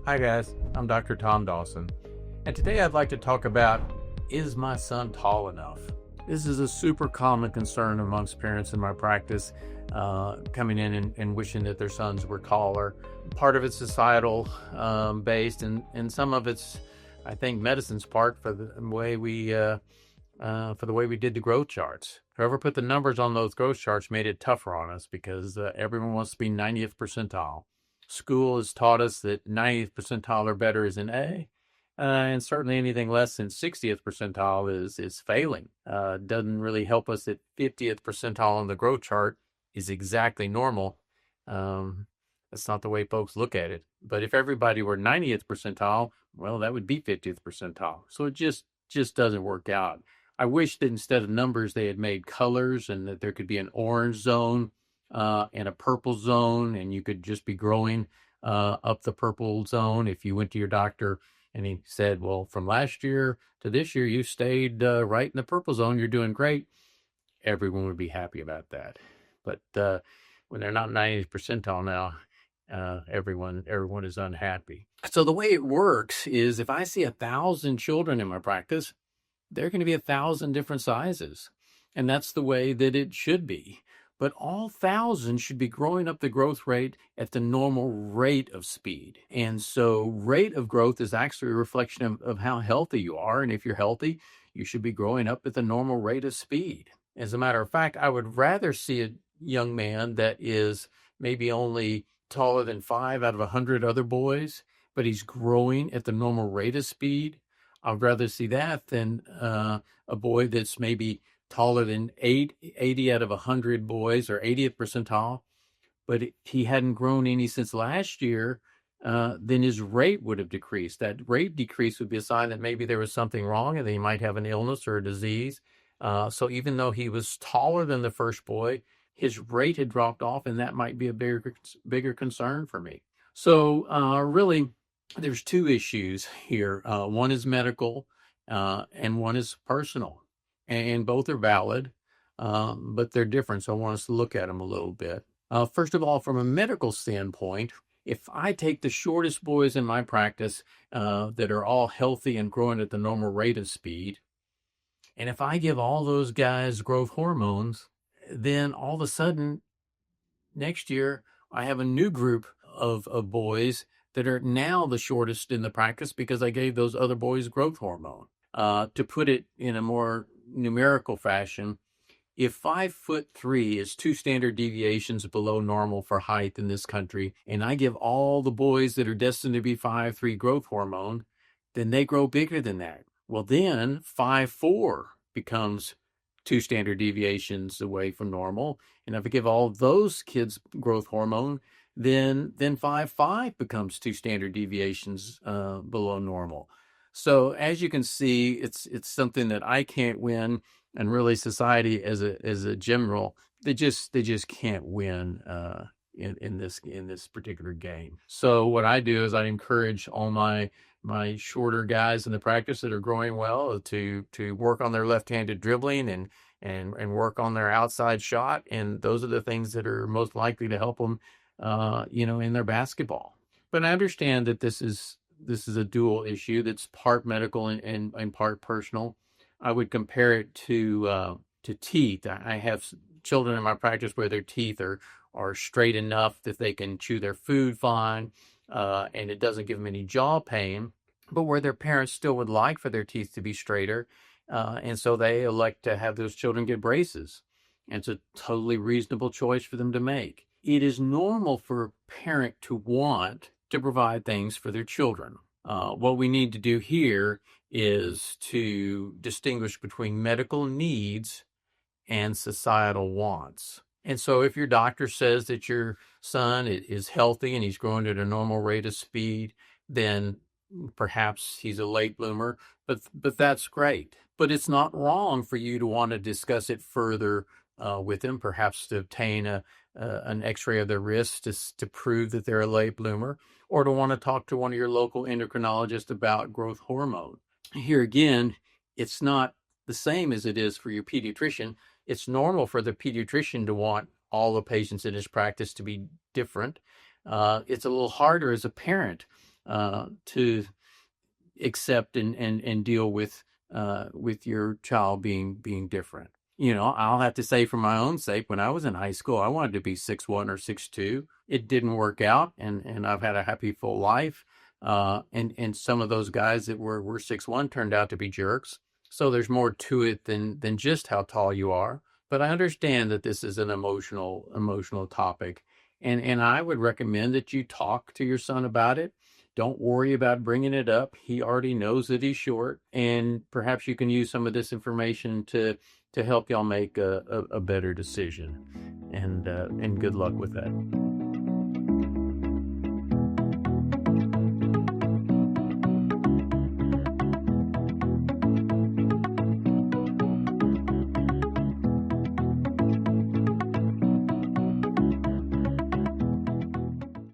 Hi guys, I'm Dr. Tom Dawson, and today I'd like to talk about, is my son tall enough? This is a super common concern amongst parents in my practice, coming in and wishing that their sons were taller. Part of it's societal based, and some of it's, I think, medicine's part for the way we did the growth charts. Whoever put the numbers on those growth charts made it tougher on us because everyone wants to be 90th percentile. School has taught us that 90th percentile or better is an A, and certainly anything less than 60th percentile is failing. Doesn't really help us that 50th percentile on the growth chart is exactly normal. That's not the way folks look at it. But if everybody were 90th percentile, well, that would be 50th percentile. So it just doesn't work out. I wish that instead of numbers, they had made colors and that there could be an orange zone and a purple zone, and you could just be growing up the purple zone. If you went to your doctor and he said, well, from last year to this year, you stayed right in the purple zone, you're doing great, everyone would be happy about that. But when they're not 90th percentile now, everyone is unhappy. So the way it works is if I see 1,000 children in my practice, there are going to be 1,000 different sizes. And that's the way that it should be. But all 1,000 should be growing up the growth rate at the normal rate of speed. And so rate of growth is actually a reflection of how healthy you are. And if you're healthy, you should be growing up at the normal rate of speed. As a matter of fact, I would rather see a young man that is maybe only taller than 5 out of 100 other boys, but he's growing at the normal rate of speed. I'd rather see that than a boy that's maybe taller than 80 out of 100 boys or 80th percentile, but he hadn't grown any since last year, then his rate would have decreased. That rate decrease would be a sign that maybe there was something wrong and that he might have an illness or a disease. So even though he was taller than the first boy, his rate had dropped off, and that might be a bigger concern for me. So really, there's two issues here. One is medical, and one is personal. And both are valid, but they're different. So I want us to look at them a little bit. First of all, from a medical standpoint, if I take the shortest boys in my practice that are all healthy and growing at the normal rate of speed, and if I give all those guys growth hormones, then all of a sudden, next year, I have a new group of boys that are now the shortest in the practice because I gave those other boys growth hormone. To put it in a more numerical fashion, if 5'3" is 2 standard deviations below normal for height in this country, and I give all the boys that are destined to be 5'3" growth hormone, then they grow bigger than that. Well, then 5'4" becomes 2 standard deviations away from normal. And if I give all those kids growth hormone, then 5'5" becomes 2 standard deviations below normal. So as you can see, it's something that I can't win, and really society as a general, they just can't win in this particular game. So what I do is I encourage all my shorter guys in the practice that are growing well to work on their left-handed dribbling and work on their outside shot, and those are the things that are most likely to help them in their basketball. But I understand that this is a dual issue that's part medical and part personal. I would compare it to teeth. I have children in my practice where their teeth are straight enough that they can chew their food fine, and it doesn't give them any jaw pain, but where their parents still would like for their teeth to be straighter, and so they elect to have those children get braces. And it's a totally reasonable choice for them to make. It is normal for a parent to want to provide things for their children. What we need to do here is to distinguish between medical needs and societal wants. And so if your doctor says that your son is healthy and he's growing at a normal rate of speed, then perhaps he's a late bloomer, but that's great. But it's not wrong for you to want to discuss it further with him, perhaps to obtain an x-ray of their wrist to prove that they're a late bloomer, or to want to talk to one of your local endocrinologists about growth hormone. Here again, it's not the same as it is for your pediatrician. It's normal for the pediatrician to want all the patients in his practice to be different. It's a little harder as a parent to accept and deal with your child being different. I'll have to say for my own sake, when I was in high school, I wanted to be 6'1" or 6'2". It didn't work out, and I've had a happy full life. And some of those guys that were 6'1" turned out to be jerks. So there's more to it than just how tall you are. But I understand that this is an emotional topic, and I would recommend that you talk to your son about it. Don't worry about bringing it up. He already knows that he's short, and perhaps you can use some of this information to help y'all make a better decision. And good luck with that.